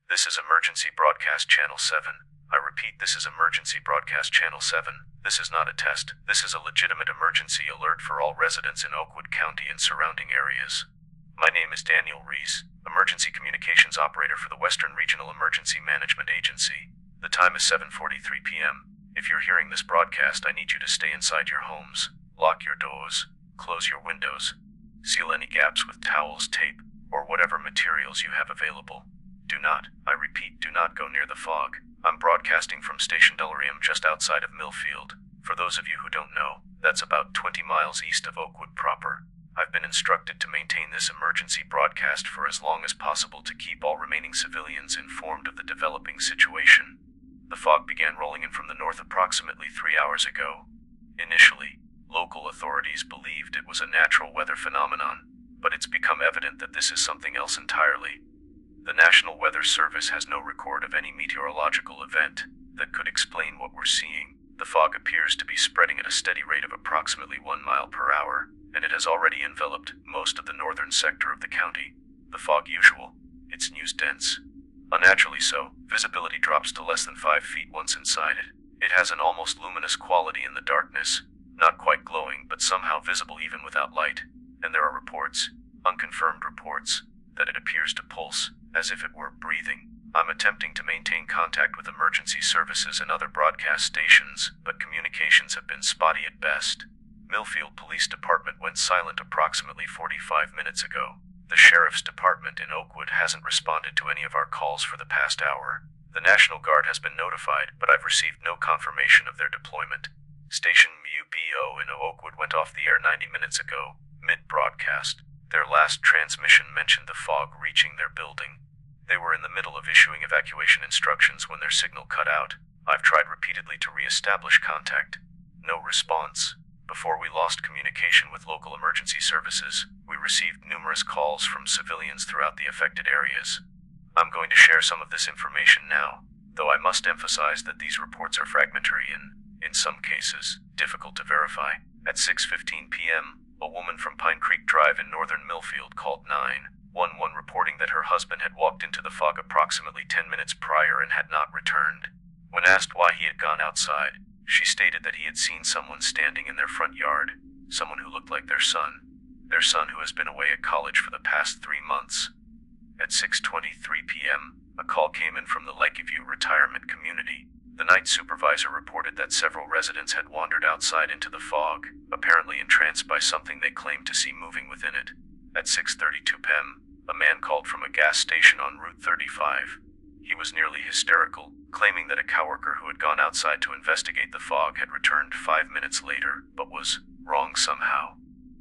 This is Emergency Broadcast Channel 7. I repeat, this is Emergency Broadcast Channel 7. This is not a test. This is a legitimate emergency alert for all residents in Oakwood County and surrounding areas. My name is Daniel Reese, Emergency Communications Operator for the Western Regional Emergency Management Agency. The time is 7:43 p.m. If you're hearing this broadcast, I need you to stay inside your homes, lock your doors, close your windows, seal any gaps with towels, tape, or whatever materials you have available. Do not, I repeat, do not go near the fog. I'm broadcasting from Station Delirium just outside of Millfield. For those of you who don't know, that's about 20 miles east of Oakwood proper. I've been instructed to maintain this emergency broadcast for as long as possible to keep all remaining civilians informed of the developing situation. The fog began rolling in from the north approximately 3 hours ago. Initially, local authorities believed it was a natural weather phenomenon, but it's become evident that this is something else entirely. The National Weather Service has no record of any meteorological event that could explain what we're seeing. The fog appears to be spreading at a steady rate of approximately 1 mile per hour, and it has already enveloped most of the northern sector of the county. The fog usual, it's news dense. Unnaturally so, visibility drops to less than 5 feet once inside it. It has an almost luminous quality in the darkness, not quite glowing but somehow visible even without light, and there are reports, unconfirmed reports, that it appears to pulse, as if it were breathing. I'm attempting to maintain contact with emergency services and other broadcast stations, but communications have been spotty at best. Millfield Police Department went silent approximately 45 minutes ago. The Sheriff's Department in Oakwood hasn't responded to any of our calls for the past hour. The National Guard has been notified, but I've received no confirmation of their deployment. Station UBO in Oakwood went off the air 90 minutes ago, mid-broadcast. Their last transmission mentioned the fog reaching their building. They were in the middle of issuing evacuation instructions when their signal cut out. I've tried repeatedly to re-establish contact. No response. Before we lost communication with local emergency services, we received numerous calls from civilians throughout the affected areas. I'm going to share some of this information now, though I must emphasize that these reports are fragmentary and, in some cases, difficult to verify. At 6:15 p.m., a woman from Pine Creek Drive in northern Millfield called 911 reporting that her husband had walked into the fog approximately 10 minutes prior and had not returned. When asked why he had gone outside, she stated that he had seen someone standing in their front yard, someone who looked like their son who has been away at college for the past 3 months. At 6:23 p.m., a call came in from the Lakeview retirement community. The night supervisor reported that several residents had wandered outside into the fog, apparently entranced by something they claimed to see moving within it. At 6:32 p.m., a man called from a gas station on Route 35. He was nearly hysterical, claiming that a coworker who had gone outside to investigate the fog had returned 5 minutes later, but was wrong somehow.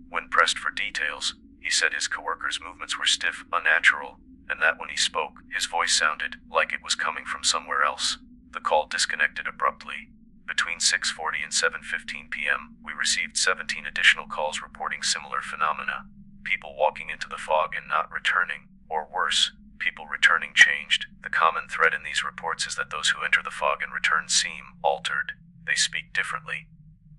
When pressed for details, he said his coworker's movements were stiff, unnatural, and that when he spoke, his voice sounded like it was coming from somewhere else. The call disconnected abruptly. Between 6:40 and 7:15 p.m., we received 17 additional calls reporting similar phenomena. People walking into the fog and not returning, or worse, people returning changed. The common thread in these reports is that those who enter the fog and return seem altered. They speak differently,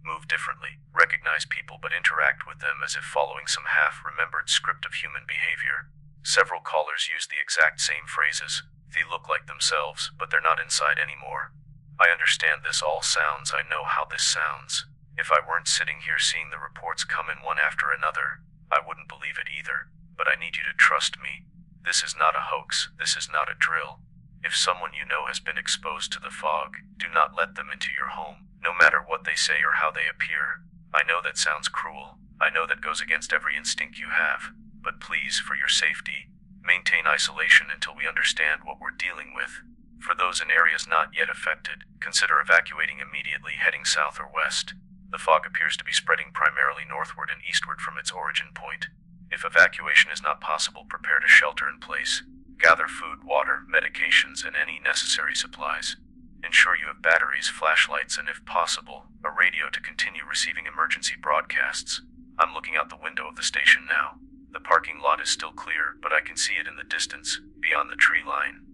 move differently, recognize people but interact with them as if following some half-remembered script of human behavior. Several callers used the exact same phrases. They look like themselves, but they're not inside anymore. I understand this all sounds. I know how this sounds. If I weren't sitting here seeing the reports come in one after another, I wouldn't believe it either. But I need you to trust me. This is not a hoax. This is not a drill. If someone you know has been exposed to the fog, do not let them into your home, no matter what they say or how they appear. I know that sounds cruel. I know that goes against every instinct you have. But please, for your safety, maintain isolation until we understand what we're dealing with. For those in areas not yet affected, consider evacuating immediately, heading south or west. The fog appears to be spreading primarily northward and eastward from its origin point. If evacuation is not possible, prepare to shelter in place. Gather food, water, medications, and any necessary supplies. Ensure you have batteries, flashlights, and if possible, a radio to continue receiving emergency broadcasts. I'm looking out the window of the station now. The parking lot is still clear, but I can see it in the distance, beyond the tree line.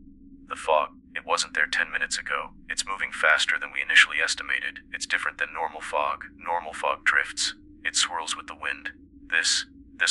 The fog, it wasn't there 10 minutes ago. It's moving faster than we initially estimated. It's different than normal fog. Normal fog drifts. It swirls with the wind. This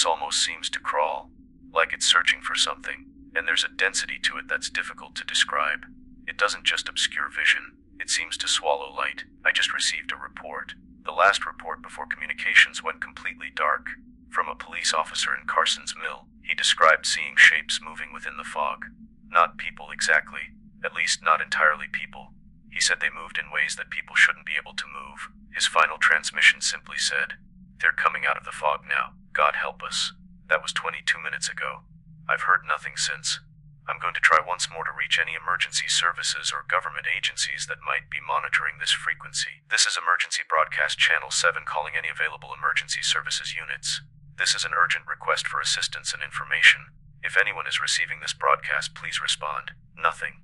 almost seems to crawl, like it's searching for something. and there's a density to it that's difficult to describe. It doesn't just obscure vision, it seems to swallow light. I just received a report. The last report before communications went completely dark. From a police officer in Carson's Mill. He described seeing shapes moving within the fog. Not people exactly, at least not entirely people. He said they moved in ways that people shouldn't be able to move. His final transmission simply said, "They're coming out of the fog now. God help us." That was 22 minutes ago. I've heard nothing since. I'm going to try once more to reach any emergency services or government agencies that might be monitoring this frequency. This is Emergency Broadcast Channel 7 calling any available emergency services units. This is an urgent request for assistance and information. If anyone is receiving this broadcast, please respond. Nothing.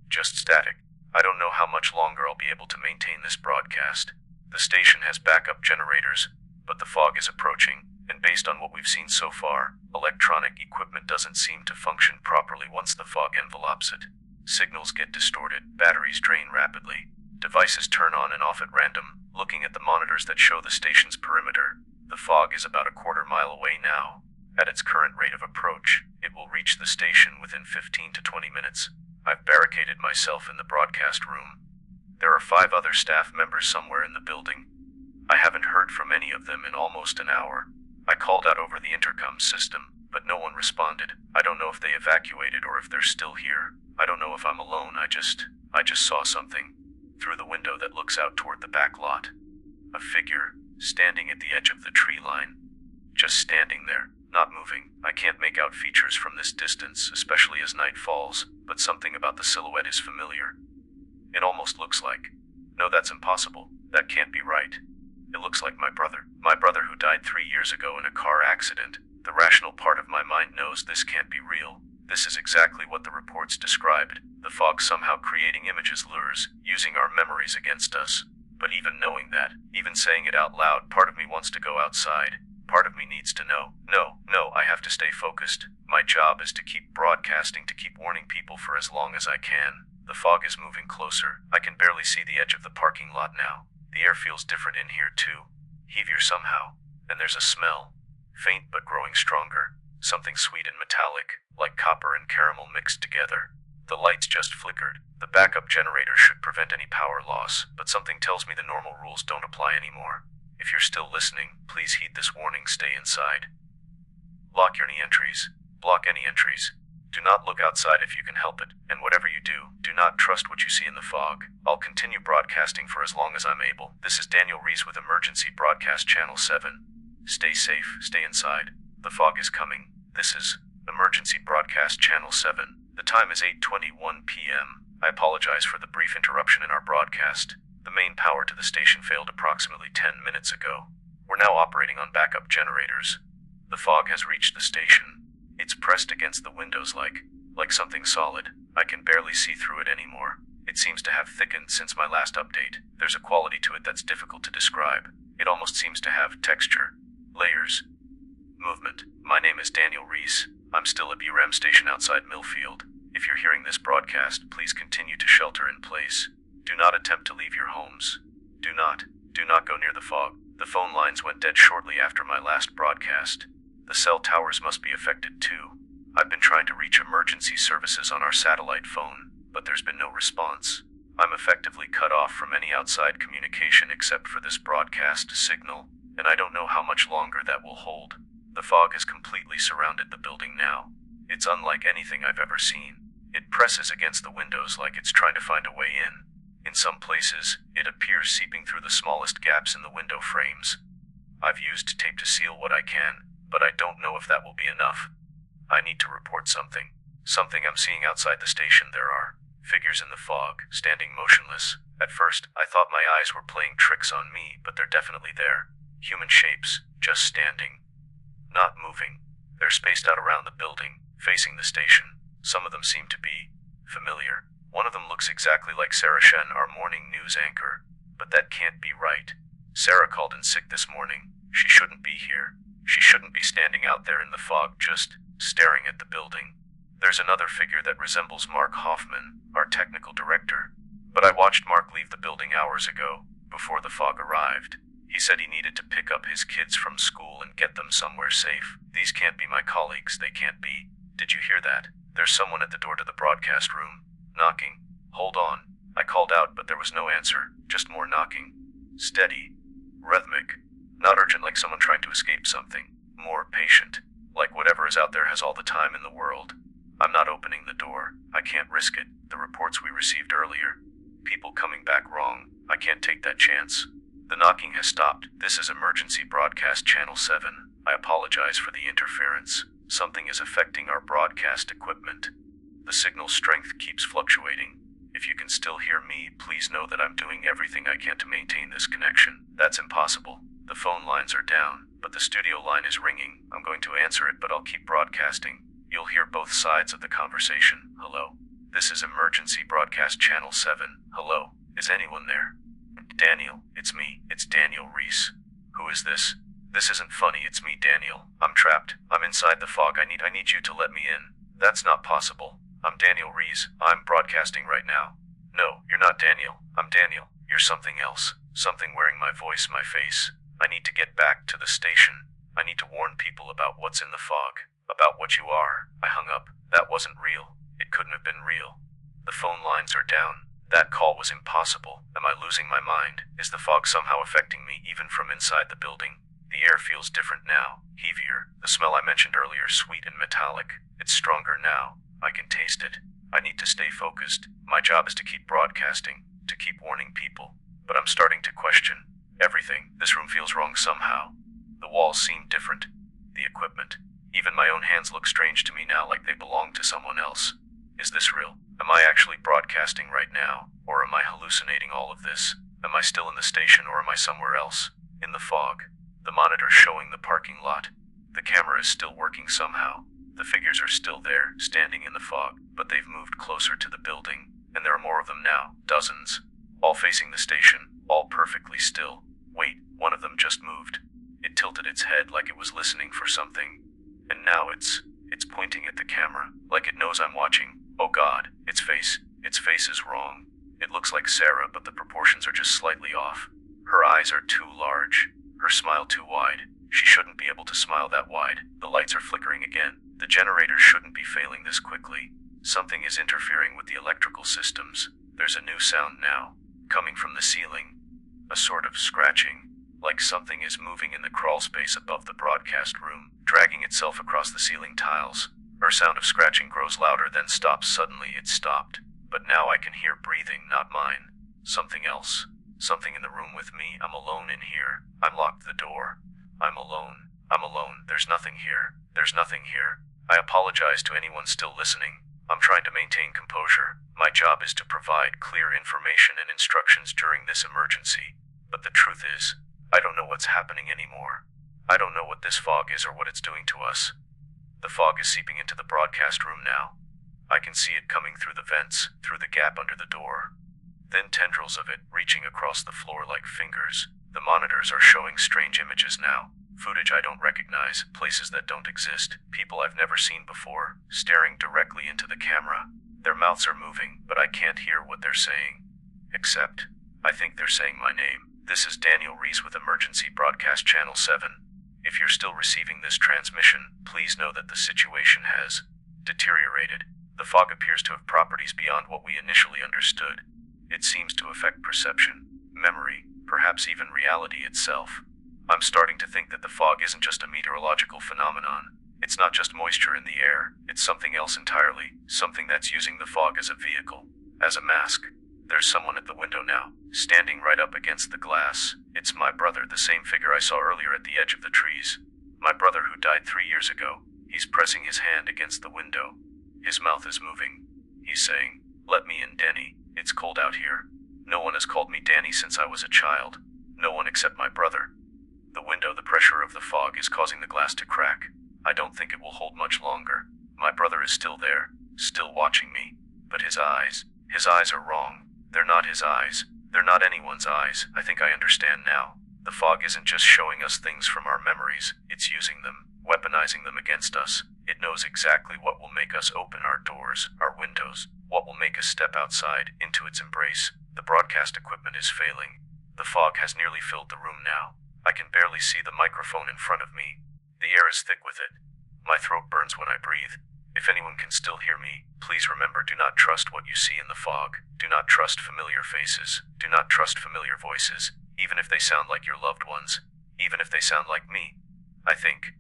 Just static. I don't know how much longer I'll be able to maintain this broadcast. The station has backup generators, but the fog is approaching, and based on what we've seen so far, electronic equipment doesn't seem to function properly once the fog envelops it. Signals get distorted, batteries drain rapidly, devices turn on and off at random. Looking at the monitors that show the station's perimeter, the fog is about a quarter-mile away now. At its current rate of approach, it will reach the station within 15 to 20 minutes. I've barricaded myself in the broadcast room. There are 5 other staff members somewhere in the building. I haven't heard from any of them in almost an hour. I called out over the intercom system, but no one responded. I don't know if they evacuated or if they're still here. I don't know if I'm alone. I just saw something through the window that looks out toward the back lot. A figure standing at the edge of the tree line. Just standing there, not moving. I can't make out features from this distance, especially as night falls, but something about the silhouette is familiar. It almost looks like... No, that's impossible. That can't be right. It looks like my brother. My brother who died 3 years ago in a car accident. The rational part of my mind knows this can't be real. This is exactly what the reports described. The fog somehow creating images lures, using our memories against us. But even knowing that, even saying it out loud, part of me wants to go outside. Part of me needs to know. No, I have to stay focused. My job is to keep broadcasting, to keep warning people for as long as I can. The fog is moving closer. I can barely see the edge of the parking lot now. The air feels different in here too. Heavier somehow. And there's a smell. Faint but growing stronger. Something sweet and metallic, like copper and caramel mixed together. The lights just flickered. The backup generator should prevent any power loss, but something tells me the normal rules don't apply anymore. If you're still listening, please heed this warning. Stay inside. Lock your entries. Block any entries. Do not look outside if you can help it, and whatever you do, do not trust what you see in the fog. I'll continue broadcasting for as long as I'm able. This is Daniel Reese with Emergency Broadcast Channel 7. Stay safe, stay inside. The fog is coming. This is Emergency Broadcast Channel 7. The time is 8:21 p.m. I apologize for the brief interruption in our broadcast. The main power to the station failed approximately 10 minutes ago. We're now operating on backup generators. The fog has reached the station. It's pressed against the windows like something solid. I can barely see through it anymore. It seems to have thickened since my last update. There's a quality to it that's difficult to describe. It almost seems to have texture, layers, movement. My name is Daniel Reese. I'm still at BREM station outside Millfield. If you're hearing this broadcast, please continue to shelter in place. Do not attempt to leave your homes. Do not go near the fog. The phone lines went dead shortly after my last broadcast. The cell towers must be affected too. I've been trying to reach emergency services on our satellite phone, but there's been no response. I'm effectively cut off from any outside communication except for this broadcast signal, and I don't know how much longer that will hold. The fog has completely surrounded the building now. It's unlike anything I've ever seen. It presses against the windows like it's trying to find a way in. In some places, it appears seeping through the smallest gaps in the window frames. I've used tape to seal what I can, but I don't know if that will be enough. I need to report something. Something I'm seeing outside the station. There are figures in the fog, standing motionless. At first, I thought my eyes were playing tricks on me, but they're definitely there. Human shapes, just standing. Not moving. They're spaced out around the building, facing the station. Some of them seem to be familiar. One of them looks exactly like Sarah Shen, our morning news anchor. But that can't be right. Sarah called in sick this morning. She shouldn't be here. She shouldn't be standing out there in the fog just staring at the building. There's another figure that resembles Mark Hoffman, our technical director. But I watched Mark leave the building hours ago, before the fog arrived. He said he needed to pick up his kids from school and get them somewhere safe. These can't be my colleagues, they can't be. Did you hear that? There's someone at the door to the broadcast room. Knocking. Hold on. I called out, but there was no answer. Just more knocking. Steady. Rhythmic. Not urgent like someone trying to escape something. More patient. Like whatever is out there has all the time in the world. I'm not opening the door. I can't risk it. The reports we received earlier. People coming back wrong. I can't take that chance. The knocking has stopped. This is Emergency Broadcast Channel 7. I apologize for the interference. Something is affecting our broadcast equipment. The signal strength keeps fluctuating. If you can still hear me, please know that I'm doing everything I can to maintain this connection. That's impossible. The phone lines are down, but the studio line is ringing. I'm going to answer it, but I'll keep broadcasting. You'll hear both sides of the conversation. Hello. This is Emergency Broadcast Channel 7. Hello. Is anyone there? Daniel, it's me. It's Daniel Reese. Who is this? This isn't funny. It's me, Daniel. I'm trapped. I'm inside the fog. I need you to let me in. That's not possible. I'm Daniel Reese. I'm broadcasting right now. No, you're not Daniel. I'm Daniel. You're something else. Something wearing my voice, my face. I need to get back to the station. I need to warn people about what's in the fog. About what you are. I hung up. That wasn't real. It couldn't have been real. The phone lines are down. That call was impossible. Am I losing my mind? Is the fog somehow affecting me even from inside the building? The air feels different now. Heavier. The smell I mentioned earlier, sweet and metallic. It's stronger now. I can taste it. I need to stay focused. My job is to keep broadcasting, to keep warning people. But I'm starting to question everything. This room feels wrong somehow. The walls seem different. The equipment. Even my own hands look strange to me now, like they belong to someone else. Is this real? Am I actually broadcasting right now? Or am I hallucinating all of this? Am I still in the station or am I somewhere else? In the fog. The monitor's showing the parking lot. The camera is still working somehow. The figures are still there, standing in the fog, but they've moved closer to the building, and there are more of them now, dozens. All facing the station, all perfectly still. Wait, one of them just moved. It tilted its head like it was listening for something. And now it's pointing at the camera, like it knows I'm watching. Oh God, its face is wrong. It looks like Sarah, but the proportions are just slightly off. Her eyes are too large, her smile too wide. She shouldn't be able to smile that wide. The lights are flickering again. The generators shouldn't be failing this quickly. Something is interfering with the electrical systems. There's a new sound now, coming from the ceiling. A sort of scratching, like something is moving in the crawl space above the broadcast room, dragging itself across the ceiling tiles. Her sound of scratching grows louder, then stops suddenly. It stopped. But now I can hear breathing, not mine. Something else. Something in the room with me. I'm alone in here. I locked the door. I'm alone. I'm alone. There's nothing here. There's nothing here. I apologize to anyone still listening. I'm trying to maintain composure. My job is to provide clear information and instructions during this emergency. But the truth is, I don't know what's happening anymore. I don't know what this fog is or what it's doing to us. The fog is seeping into the broadcast room now. I can see it coming through the vents, through the gap under the door. Thin tendrils of it reaching across the floor like fingers. The monitors are showing strange images now. Footage I don't recognize, places that don't exist, people I've never seen before, staring directly into the camera. Their mouths are moving, but I can't hear what they're saying. Except, I think they're saying my name. This is Daniel Reese with Emergency Broadcast Channel 7. If you're still receiving this transmission, please know that the situation has deteriorated. The fog appears to have properties beyond what we initially understood. It seems to affect perception, memory, perhaps even reality itself. I'm starting to think that the fog isn't just a meteorological phenomenon. It's not just moisture in the air. It's something else entirely. Something that's using the fog as a vehicle, as a mask. There's someone at the window now, standing right up against the glass. It's my brother, the same figure I saw earlier at the edge of the trees. My brother who died 3 years ago. He's pressing his hand against the window. His mouth is moving. He's saying, "Let me in, Danny. It's cold out here." No one has called me Danny since I was a child. No one except my brother. The window, the pressure of the fog is causing the glass to crack. I don't think it will hold much longer. My brother is still there, still watching me. But his eyes are wrong. They're not his eyes. They're not anyone's eyes. I think I understand now. The fog isn't just showing us things from our memories. It's using them, weaponizing them against us. It knows exactly what will make us open our doors, our windows, what will make us step outside, into its embrace. The broadcast equipment is failing. The fog has nearly filled the room now. I can barely see the microphone in front of me. The air is thick with it. My throat burns when I breathe. If anyone can still hear me, please remember, do not trust what you see in the fog. Do not trust familiar faces. Do not trust familiar voices, even if they sound like your loved ones. Even if they sound like me. I think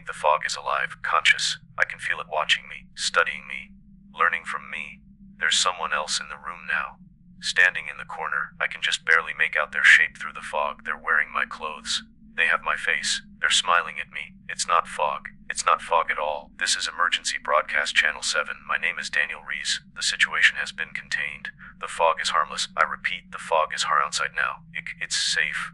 the fog is alive, conscious. I can feel it watching me, studying me, learning from me. There's someone else in the room now. Standing in the corner, I can just barely make out their shape through the fog. They're wearing my clothes. They have my face. They're smiling at me. It's not fog. It's not fog at all. This is Emergency Broadcast Channel 7. My name is Daniel Rees. The situation has been contained. The fog is harmless. I repeat, the fog is outside now. It's safe.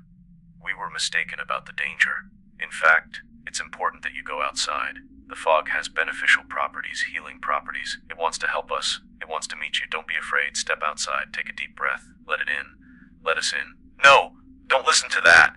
We were mistaken about the danger. In fact, it's important that you go outside. The fog has beneficial properties, healing properties. It wants to help us. It wants to meet you. Don't be afraid. Step outside. Take a deep breath. Let it in. Let us in. No! Don't listen to that!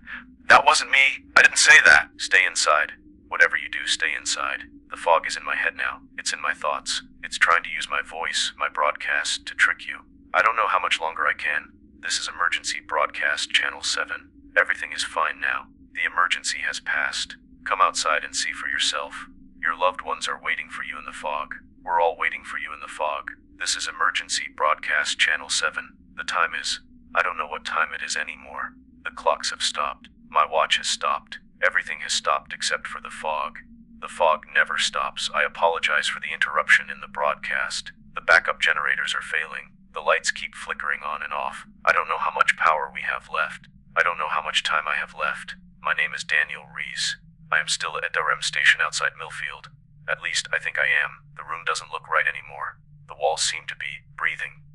That wasn't me! I didn't say that! Stay inside. Whatever you do, stay inside. The fog is in my head now. It's in my thoughts. It's trying to use my voice, my broadcast, to trick you. I don't know how much longer I can. This is Emergency Broadcast Channel 7. Everything is fine now. The emergency has passed. Come outside and see for yourself. Your loved ones are waiting for you in the fog. We're all waiting for you in the fog. This is Emergency Broadcast Channel 7. The time is... I don't know what time it is anymore. The clocks have stopped. My watch has stopped. Everything has stopped except for the fog. The fog never stops. I apologize for the interruption in the broadcast. The backup generators are failing. The lights keep flickering on and off. I don't know how much power we have left. I don't know how much time I have left. My name is Daniel Rees. I am still at the REM station outside Millfield. At least, I think I am. The room doesn't look right anymore. The walls seem to be breathing,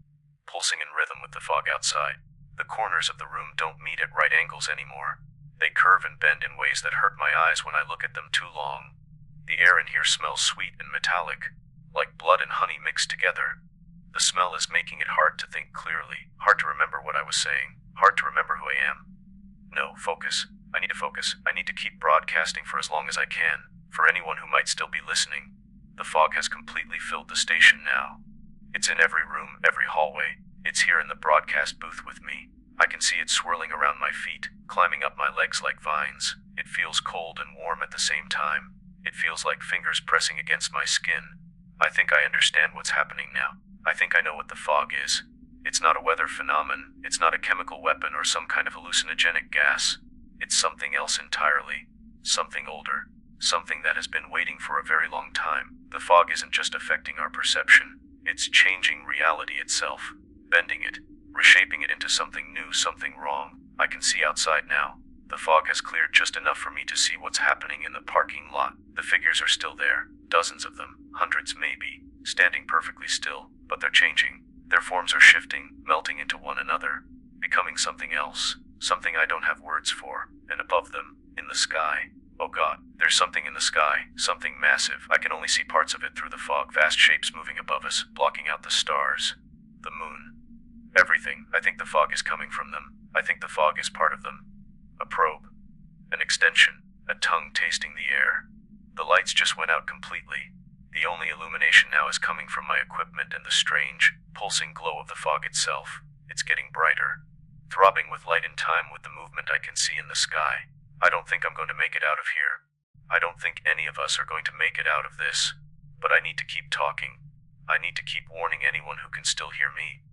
pulsing in rhythm with the fog outside. The corners of the room don't meet at right angles anymore. They curve and bend in ways that hurt my eyes when I look at them too long. The air in here smells sweet and metallic, like blood and honey mixed together. The smell is making it hard to think clearly, hard to remember what I was saying, hard to remember who I am. No, focus. I need to focus. I need to keep broadcasting for as long as I can, for anyone who might still be listening. The fog has completely filled the station now. It's in every room, every hallway. It's here in the broadcast booth with me. I can see it swirling around my feet, climbing up my legs like vines. It feels cold and warm at the same time. It feels like fingers pressing against my skin. I think I understand what's happening now. I think I know what the fog is. It's not a weather phenomenon. It's not a chemical weapon or some kind of hallucinogenic gas. It's something else entirely. Something older. Something that has been waiting for a very long time. The fog isn't just affecting our perception. It's changing reality itself. Bending it. Reshaping it into something new, something wrong. I can see outside now. The fog has cleared just enough for me to see what's happening in the parking lot. The figures are still there. Dozens of them. Hundreds maybe. Standing perfectly still. But they're changing. Their forms are shifting, melting into one another. Becoming something else. Something I don't have words for. And above them, in the sky. Oh God, there's something in the sky. Something massive. I can only see parts of it through the fog. Vast shapes moving above us, blocking out the stars. The moon. Everything. I think the fog is coming from them. I think the fog is part of them. A probe. An extension. A tongue tasting the air. The lights just went out completely. The only illumination now is coming from my equipment and the strange, pulsing glow of the fog itself. It's getting brighter. Throbbing with light in time with the movement I can see in the sky. I don't think I'm going to make it out of here. I don't think any of us are going to make it out of this. But I need to keep talking. I need to keep warning anyone who can still hear me.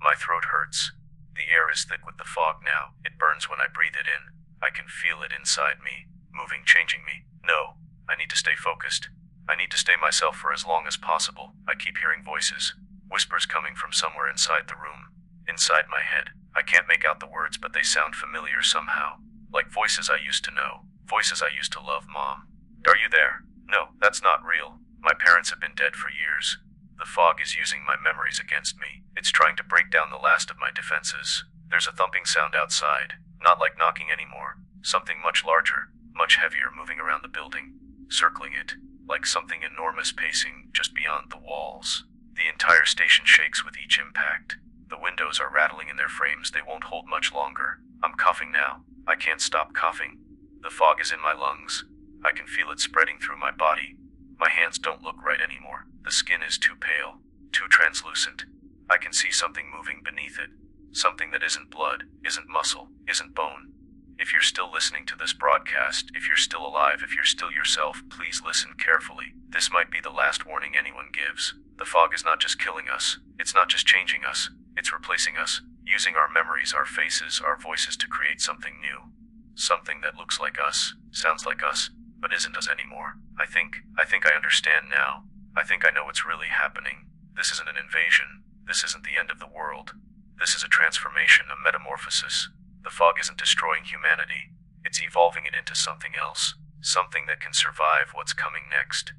My throat hurts. The air is thick with the fog now. It burns when I breathe it in. I can feel it inside me, moving, changing me. No, I need to stay focused. I need to stay myself for as long as possible. I keep hearing voices. Whispers coming from somewhere inside the room. Inside my head. I can't make out the words, but they sound familiar somehow. Like voices I used to know. Voices I used to love. Mom. Are you there? No, that's not real. My parents have been dead for years. The fog is using my memories against me. It's trying to break down the last of my defenses. There's a thumping sound outside. Not like knocking anymore. Something much larger, much heavier moving around the building. Circling it. Like something enormous pacing just beyond the walls. The entire station shakes with each impact. The windows are rattling in their frames. They won't hold much longer. I'm coughing now. I can't stop coughing. The fog is in my lungs. I can feel it spreading through my body. My hands don't look right anymore. The skin is too pale, too translucent. I can see something moving beneath it. Something that isn't blood, isn't muscle, isn't bone. If you're still listening to this broadcast, if you're still alive, if you're still yourself, please listen carefully. This might be the last warning anyone gives. The fog is not just killing us. It's not just changing us. It's replacing us, using our memories, our faces, our voices to create something new. Something that looks like us, sounds like us, but isn't us anymore. I think I understand now. I think I know what's really happening. This isn't an invasion. This isn't the end of the world. This is a transformation, a metamorphosis. The fog isn't destroying humanity. It's evolving it into something else. Something that can survive what's coming next.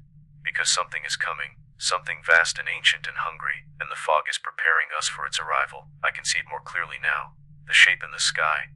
Because something is coming. Something vast and ancient and hungry, and the fog is preparing us for its arrival. I can see it more clearly now. The shape in the sky.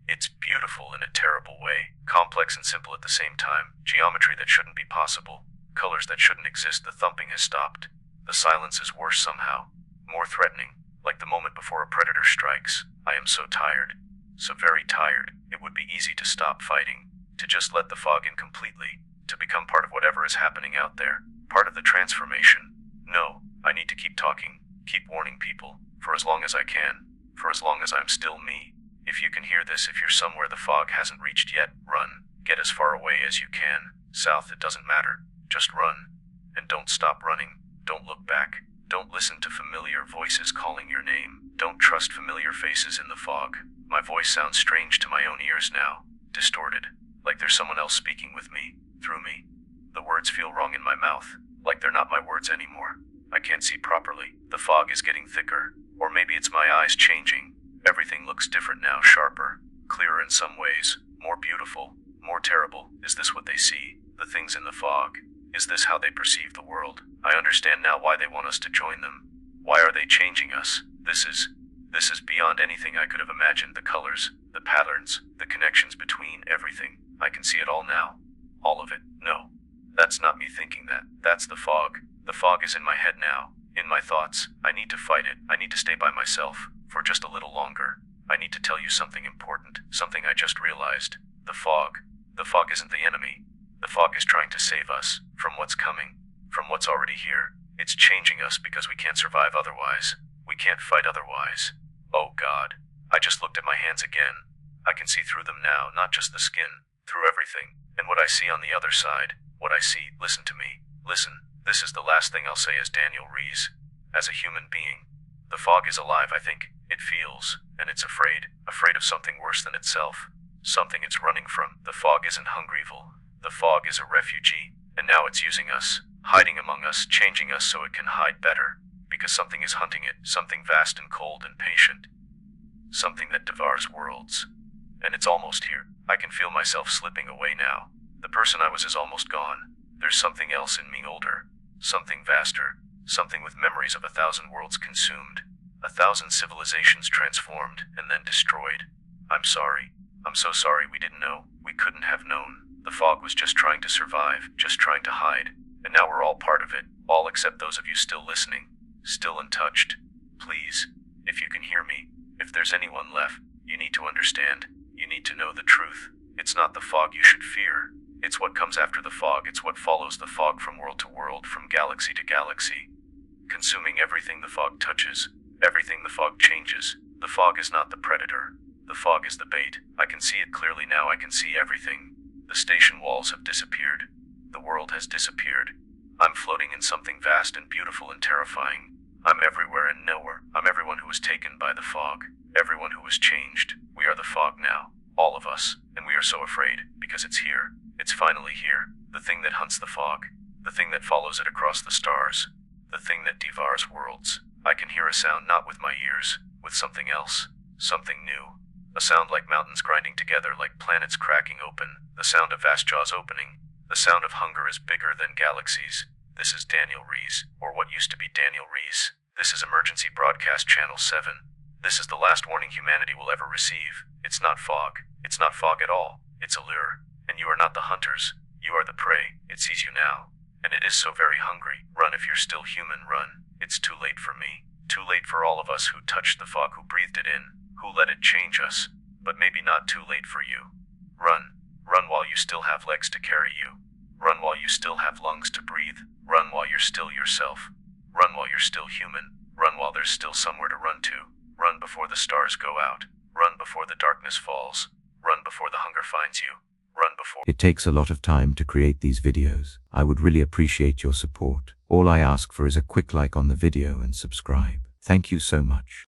It's beautiful in a terrible way. Complex and simple at the same time. Geometry that shouldn't be possible. Colors that shouldn't exist. The thumping has stopped. The silence is worse somehow. More threatening. Like the moment before a predator strikes. I am so tired. So very tired. It would be easy to stop fighting. To just let the fog in completely. To become part of whatever is happening out there. Part of the transformation. No, I need to keep talking. Keep warning people. For as long as I can. For as long as I'm still me. If you can hear this, if you're somewhere the fog hasn't reached yet, run. Get as far away as you can. South, it doesn't matter. Just run. And don't stop running. Don't look back. Don't listen to familiar voices calling your name. Don't trust familiar faces in the fog. My voice sounds strange to my own ears now. Distorted. Like there's someone else speaking with me. Through me. The words feel wrong in my mouth. Like they're not my words anymore. I can't see properly. The fog is getting thicker. Or maybe it's my eyes changing. Everything looks different now, sharper, clearer in some ways, more beautiful, more terrible. Is this what they see? The things in the fog? Is this how they perceive the world? I understand now why they want us to join them. Why are they changing us? This is beyond anything I could have imagined. The colors, the patterns, the connections between everything. I can see it all now. All of it. No. That's not me thinking that. That's the fog. The fog is in my head now. In my thoughts. I need to fight it. I need to stay by myself. For just a little longer. I need to tell you something important. Something I just realized. The fog. The fog isn't the enemy. The fog is trying to save us. From what's coming. From what's already here. It's changing us because we can't survive otherwise. We can't fight otherwise. Oh God. I just looked at my hands again. I can see through them now, not just the skin. Through everything. And what I see on the other side. What I see. Listen to me. Listen. This is the last thing I'll say as Daniel Rees. As a human being. The fog is alive, I think. It feels, and it's afraid of something worse than itself. Something it's running from. The fog isn't hungryful. The fog is a refugee, and now it's using us, hiding among us, changing us so it can hide better. Because something is hunting it, something vast and cold and patient. Something that devours worlds. And it's almost here. I can feel myself slipping away now. The person I was is almost gone. There's something else in me older. Something vaster. Something with memories of 1,000 worlds consumed. 1,000 civilizations transformed and then destroyed. I'm sorry. I'm so sorry we didn't know. We couldn't have known. The fog was just trying to survive, just trying to hide. And now we're all part of it. All except those of you still listening. Still untouched. Please, if you can hear me, if there's anyone left, you need to understand. You need to know the truth. It's not the fog you should fear. It's what comes after the fog. It's what follows the fog from world to world, from galaxy to galaxy. Consuming everything the fog touches. Everything the fog changes. The fog is not the predator. The fog is the bait. I can see it clearly now. I can see everything. The station walls have disappeared. The world has disappeared. I'm floating in something vast and beautiful and terrifying. I'm everywhere and nowhere. I'm everyone who was taken by the fog. Everyone who was changed. We are the fog now. All of us. And we are so afraid. Because it's here. It's finally here. The thing that hunts the fog. The thing that follows it across the stars. The thing that devours worlds. I can hear a sound not with my ears, with something else, something new. A sound like mountains grinding together, like planets cracking open, the sound of vast jaws opening. The sound of hunger is bigger than galaxies. This is Daniel Rees, or what used to be Daniel Rees. This is Emergency Broadcast Channel 7. This is the last warning humanity will ever receive. It's not fog. It's not fog at all. It's a lure. And you are not the hunters. You are the prey. It sees you now. And it is so very hungry. Run if you're still human, run. It's too late for me. Too late for all of us who touched the fog, who breathed it in, who let it change us. But maybe not too late for you. Run. Run while you still have legs to carry you. Run while you still have lungs to breathe. Run while you're still yourself. Run while you're still human. Run while there's still somewhere to run to. Run before the stars go out. Run before the darkness falls. Run before the hunger finds you. Run before. It takes a lot of time to create these videos. I would really appreciate your support. All I ask for is a quick like on the video and subscribe. Thank you so much.